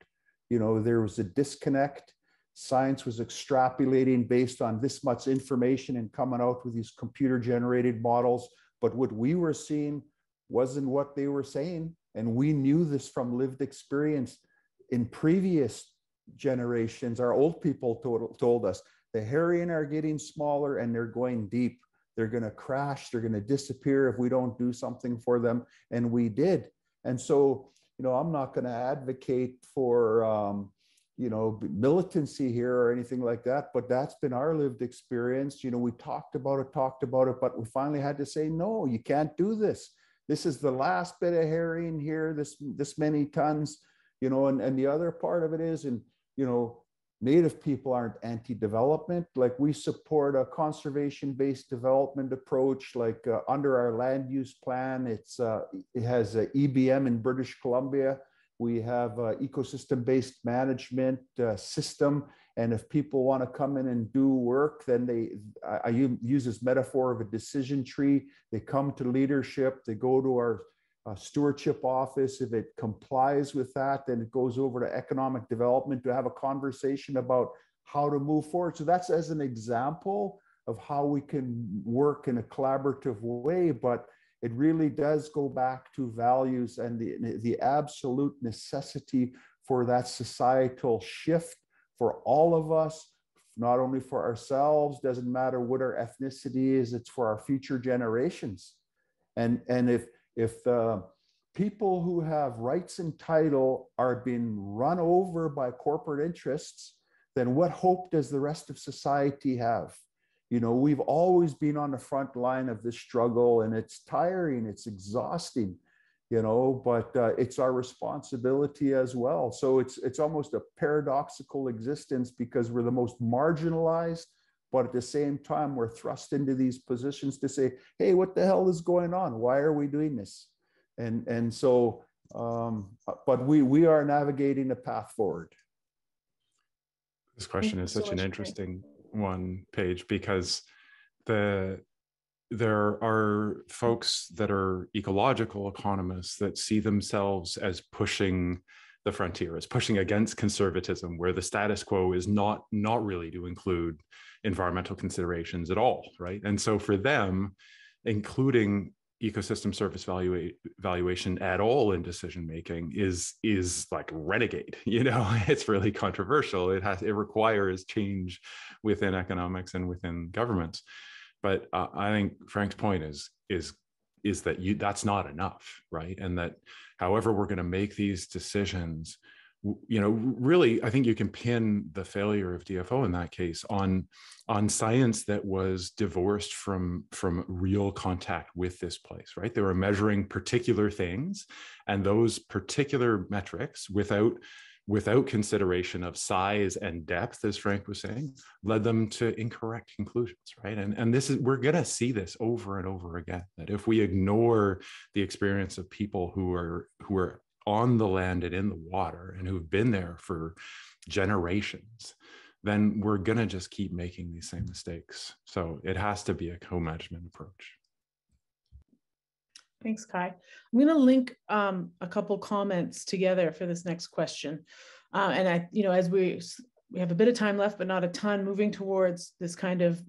There was a disconnect. Science was extrapolating based on this much information and coming out with these computer-generated models. But what we were seeing wasn't what they were saying. And we knew this from lived experience. In previous generations, our old people told us, the herring are getting smaller and they're going deep. They're going to crash. They're going to disappear if we don't do something for them. And we did. And so, I'm not going to advocate for militancy here or anything like that, but that's been our lived experience. We talked about it, but we finally had to say, no, you can't do this. This is the last bit of herring here, this many tons, and the other part of it is, and, Native people aren't anti-development. Like, we support a conservation-based development approach, like under our land use plan. It has a EBM in British Columbia. We have an ecosystem-based management system. And if people want to come in and do work, then I use this metaphor of a decision tree. They come to leadership, they go to our stewardship office. If it complies with that, then it goes over to economic development to have a conversation about how to move forward. So that's as an example of how we can work in a collaborative way, but it really does go back to values and the absolute necessity for that societal shift for all of us, not only for ourselves, doesn't matter what our ethnicity is, it's for our future generations. And if people who have rights and title are being run over by corporate interests, then what hope does the rest of society have? We've always been on the front line of this struggle, and it's tiring, it's exhausting, but it's our responsibility as well. So it's almost a paradoxical existence, because we're the most marginalized, but at the same time, we're thrust into these positions to say, hey, what the hell is going on? Why are we doing this? And so, but we are navigating a path forward. This question is such an interesting one, Paige, because there are folks that are ecological economists that see themselves as pushing the frontier, as pushing against conservatism, where the status quo is not really to include environmental considerations at all, right? And so for them, including ecosystem service valuation at all in decision making is like renegade. It's really controversial. It requires change within economics and within governments. But I think Frank's point is that that's not enough, right? And that however we're going to make these decisions, really, I think you can pin the failure of DFO in that case on science that was divorced from real contact with this place, right? They were measuring particular things, and those particular metrics, without consideration of size and depth, as Frank was saying, led them to incorrect conclusions, right? And we're going to see this over and over again, that if we ignore the experience of people who are on the land and in the water and who've been there for generations, then we're going to just keep making these same mistakes. So it has to be a co-management approach. Thanks, Kai. I'm going to link a couple comments together for this next question. And as we have a bit of time left, but not a ton, moving towards this kind of,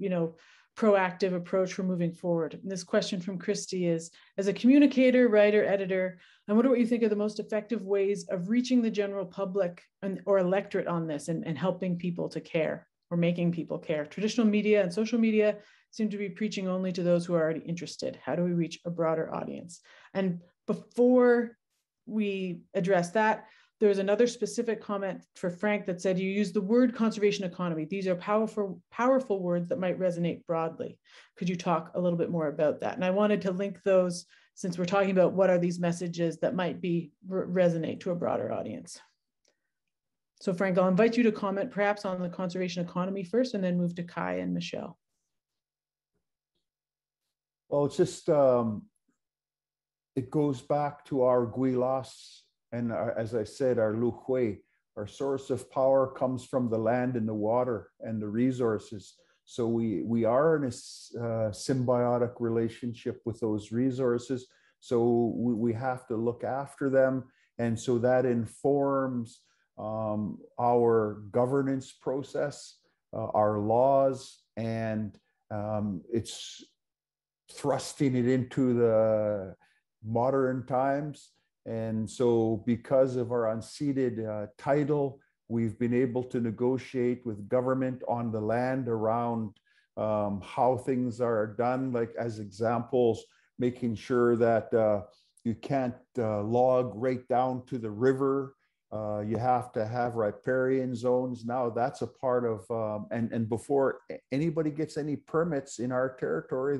proactive approach for moving forward. And this question from Christy is, as a communicator, writer, editor, I wonder what you think are the most effective ways of reaching the general public or electorate on this and helping people to care or making people care. Traditional media and social media seem to be preaching only to those who are already interested. How do we reach a broader audience? And before we address that, there's another specific comment for Frank that said, you use the word conservation economy. These are powerful words that might resonate broadly. Could you talk a little bit more about that? And I wanted to link those, since we're talking about what are these messages that might resonate to a broader audience. So Frank, I'll invite you to comment perhaps on the conservation economy first, and then move to Kai and Michelle. Well, it's just, it goes back to our Guilas, and as I said, our Luhui. Our source of power comes from the land and the water and the resources. So we are in a symbiotic relationship with those resources. So we have to look after them. And so that informs our governance process, our laws, and it's thrusting it into the modern times. And so because of our unceded title, we've been able to negotiate with government on the land around how things are done, like as examples, making sure that you can't log right down to the river You have to have riparian zones. Now that's a part of, and before anybody gets any permits in our territory,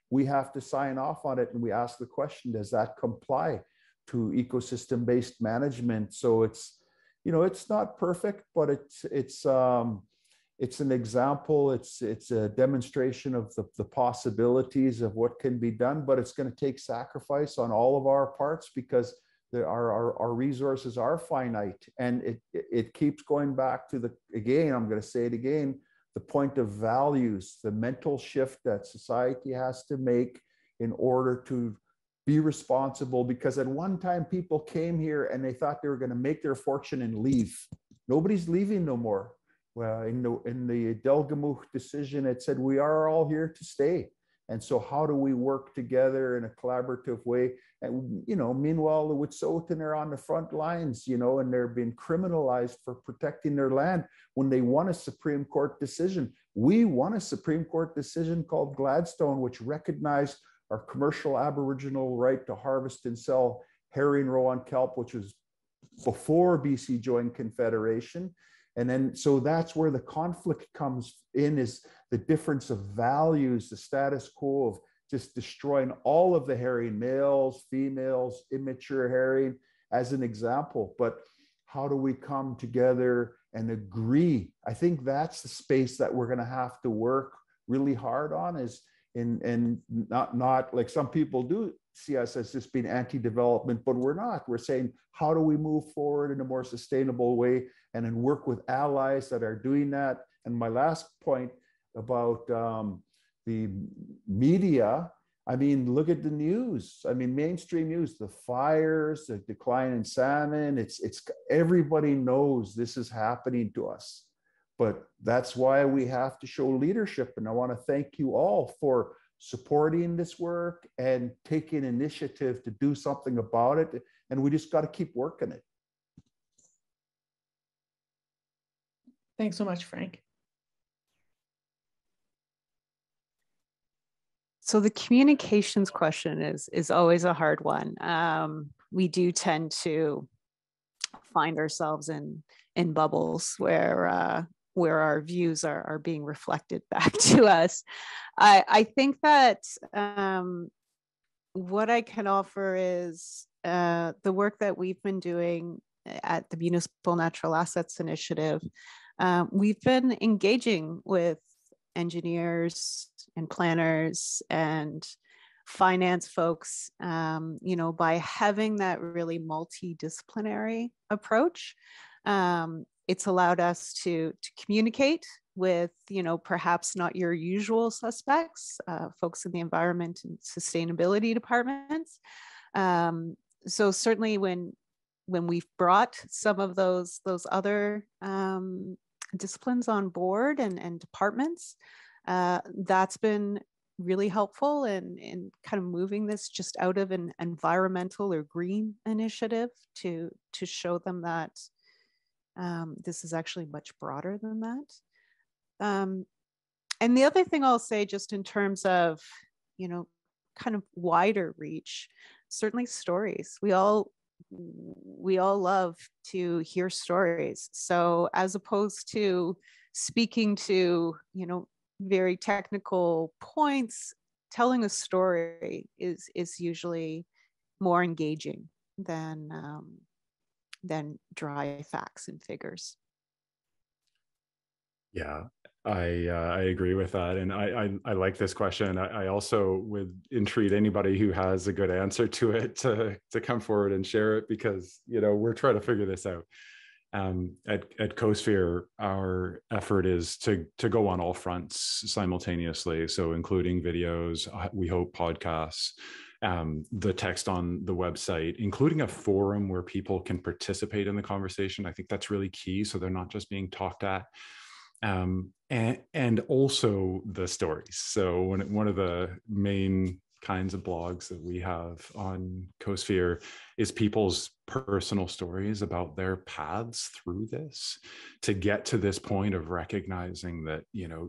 we have to sign off on it. And we ask the question, does that comply to ecosystem-based management? So it's, it's not perfect, but it's an example. It's a demonstration of the possibilities of what can be done, but it's going to take sacrifice on all of our parts, because our resources are finite. And it keeps going back to again, I'm going to say it again, the point of values, the mental shift that society has to make in order to be responsible. Because at one time people came here and they thought they were going to make their fortune and leave. Nobody's leaving no more. Well, in the Delgamuukw decision, it said we are all here to stay. And so how do we work together in a collaborative way? And, meanwhile, the Wet'suwet'en are on the front lines, and they're being criminalized for protecting their land when they won a Supreme Court decision. We won a Supreme Court decision called Gladstone, which recognized our commercial Aboriginal right to harvest and sell herring roe on kelp, which was before BC joined Confederation. And then, so that's where the conflict comes in, is the difference of values, the status quo of just destroying all of the herring, males, females, immature herring, as an example. But how do we come together and agree? I think that's the space that we're going to have to work really hard on, is and not like some people do see us as just being anti-development, but we're not. We're saying, how do we move forward in a more sustainable way, and then work with allies that are doing that? And my last point about the media, I mean, look at the news. I mean, mainstream news, the fires, the decline in salmon, it's everybody knows this is happening to us. But that's why we have to show leadership. And I want to thank you all for supporting this work and taking initiative to do something about it. And we just got to keep working it. Thanks so much, Frank. So the communications question is always a hard one. We do tend to find ourselves in bubbles where our views are being reflected back to us. I think that what I can offer is the work that we've been doing at the Municipal Natural Assets Initiative. We've been engaging with engineers and planners and finance folks, by having that really multidisciplinary approach. It's allowed us to communicate with, perhaps not your usual suspects, folks in the environment and sustainability departments. So certainly when we've brought some of those other disciplines on board and departments, that's been really helpful in kind of moving this just out of an environmental or green initiative to show them that this is actually much broader than that. And the other thing I'll say, just in terms of, kind of wider reach, certainly stories. We all love to hear stories. So as opposed to speaking to, very technical points, telling a story is usually more engaging than dry facts and figures. Yeah, I agree with that. And I like this question. I also would entreat anybody who has a good answer to it to come forward and share it, because, we're trying to figure this out. At CoSphere, our effort is to go on all fronts simultaneously. So including videos, we hope podcasts, the text on the website, including a forum where people can participate in the conversation. I think that's really key. So they're not just being talked at. And also the stories. So one of the main kinds of blogs that we have on CoSphere is people's personal stories about their paths through this to get to this point of recognizing that,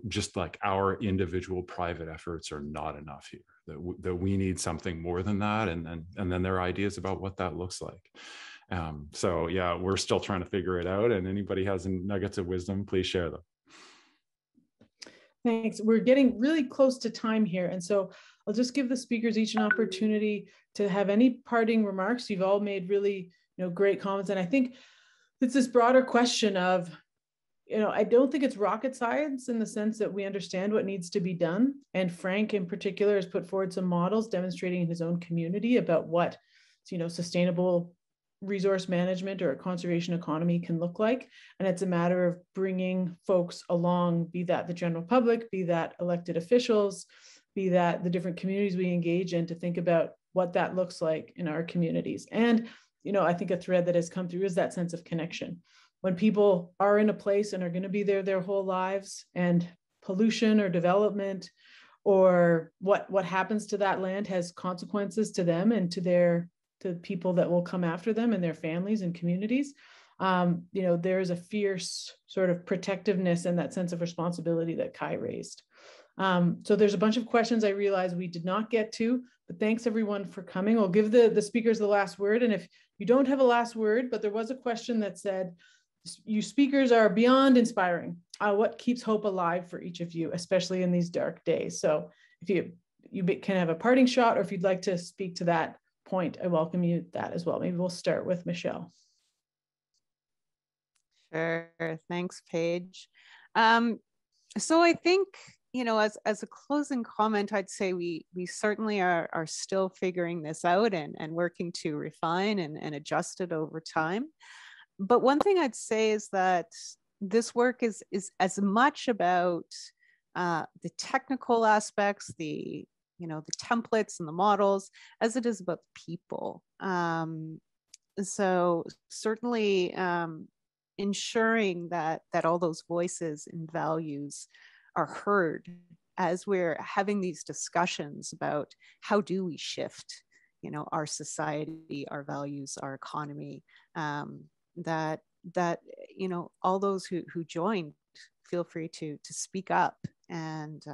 just like our individual private efforts are not enough here, that we need something more than that. And then their ideas about what that looks like. So yeah, we're still trying to figure it out, and anybody has nuggets of wisdom, please share them. Thanks. We're getting really close to time here. And so I'll just give the speakers each an opportunity to have any parting remarks. You've all made really, great comments. And I think it's this broader question of, I don't think it's rocket science in the sense that we understand what needs to be done. And Frank in particular has put forward some models demonstrating in his own community about what, sustainable resource management or a conservation economy can look like. And it's a matter of bringing folks along, be that the general public, be that elected officials, be that the different communities we engage in, to think about what that looks like in our communities. And, I think a thread that has come through is that sense of connection. When people are in a place and are going to be there their whole lives, and pollution or development or what happens to that land has consequences to them and to people that will come after them and their families and communities. There is a fierce sort of protectiveness and that sense of responsibility that Kai raised. So there's a bunch of questions I realize we did not get to, but thanks everyone for coming. I'll give the speakers the last word. And if you don't have a last word, but there was a question that said, you speakers are beyond inspiring. What keeps hope alive for each of you, especially in these dark days? So if you can have a parting shot, or if you'd like to speak to that point, I welcome you that as well. Maybe we'll start with Michelle. Sure, thanks, Paige. So I think, as a closing comment, I'd say we certainly are still figuring this out and working to refine and adjust it over time. But one thing I'd say is that this work is as much about the technical aspects, the templates and the models, as it is about people. So certainly ensuring that all those voices and values are heard as we're having these discussions about how do we shift, our society, our values, our economy. That all those who joined feel free to speak up and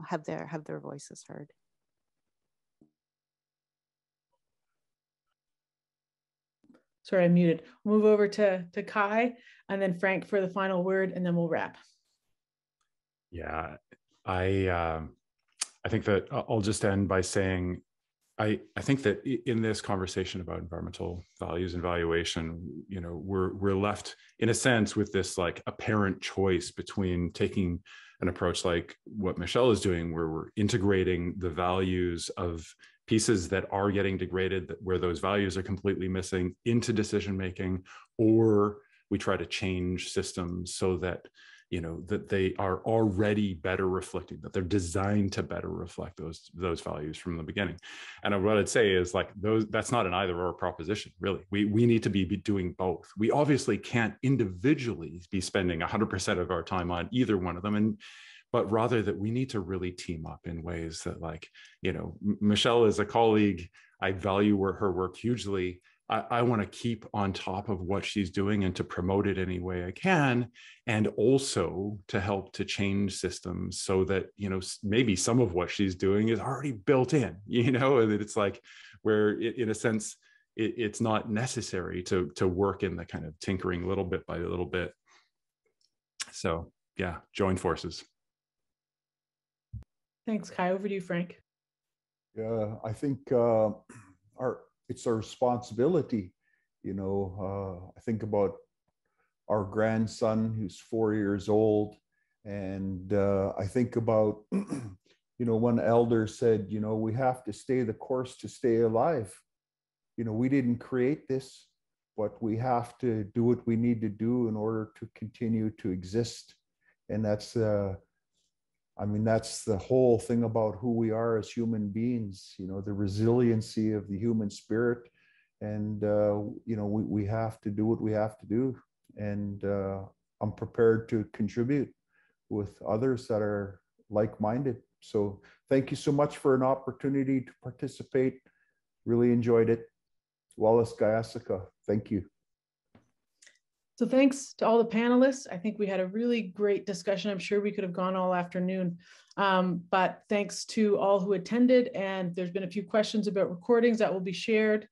have their voices heard. Sorry, I'm muted. We'll move over to Kai and then Frank for the final word, and then we'll wrap. Yeah, I think that I'll just end by saying, I think that in this conversation about environmental values and valuation, we're left in a sense with this like apparent choice between taking an approach like what Michelle is doing, where we're integrating the values of pieces that are getting degraded, where those values are completely missing, into decision making, or we try to change systems so that that they are already better reflecting, that they're designed to better reflect those values from the beginning. And what I'd say is that's not an either or proposition, really. We need to be doing both. We obviously can't individually be spending 100% of our time on either one of them, but rather that we need to really team up in ways that, Michelle is a colleague. I value her work hugely. I want to keep on top of what she's doing and to promote it any way I can, and also to help to change systems so that, maybe some of what she's doing is already built in, and that it's like where in a sense, it's not necessary to work in the kind of tinkering little bit by little bit. So yeah, join forces. Thanks, Kai. Over to you, Frank. Yeah, I think it's our responsibility. I think about our grandson who's 4 years old, and I think about, one elder said, we have to stay the course to stay alive. We didn't create this, but we have to do what we need to do in order to continue to exist. And that's the whole thing about who we are as human beings, the resiliency of the human spirit. And, we have to do what we have to do. And I'm prepared to contribute with others that are like-minded. So thank you so much for an opportunity to participate. Really enjoyed it. Wallace Gayasika, thank you. So thanks to all the panelists. I think we had a really great discussion. I'm sure we could have gone all afternoon, but thanks to all who attended. And there's been a few questions about recordings that will be shared.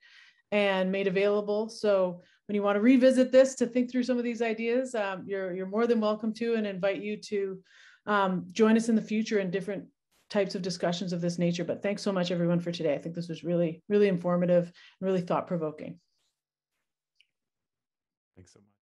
and made available. So when you want to revisit this to think through some of these ideas, you're more than welcome to, and invite you to join us in the future in different types of discussions of this nature. But thanks so much, everyone, for today. I think this was really, really informative and really thought-provoking. Thanks so much.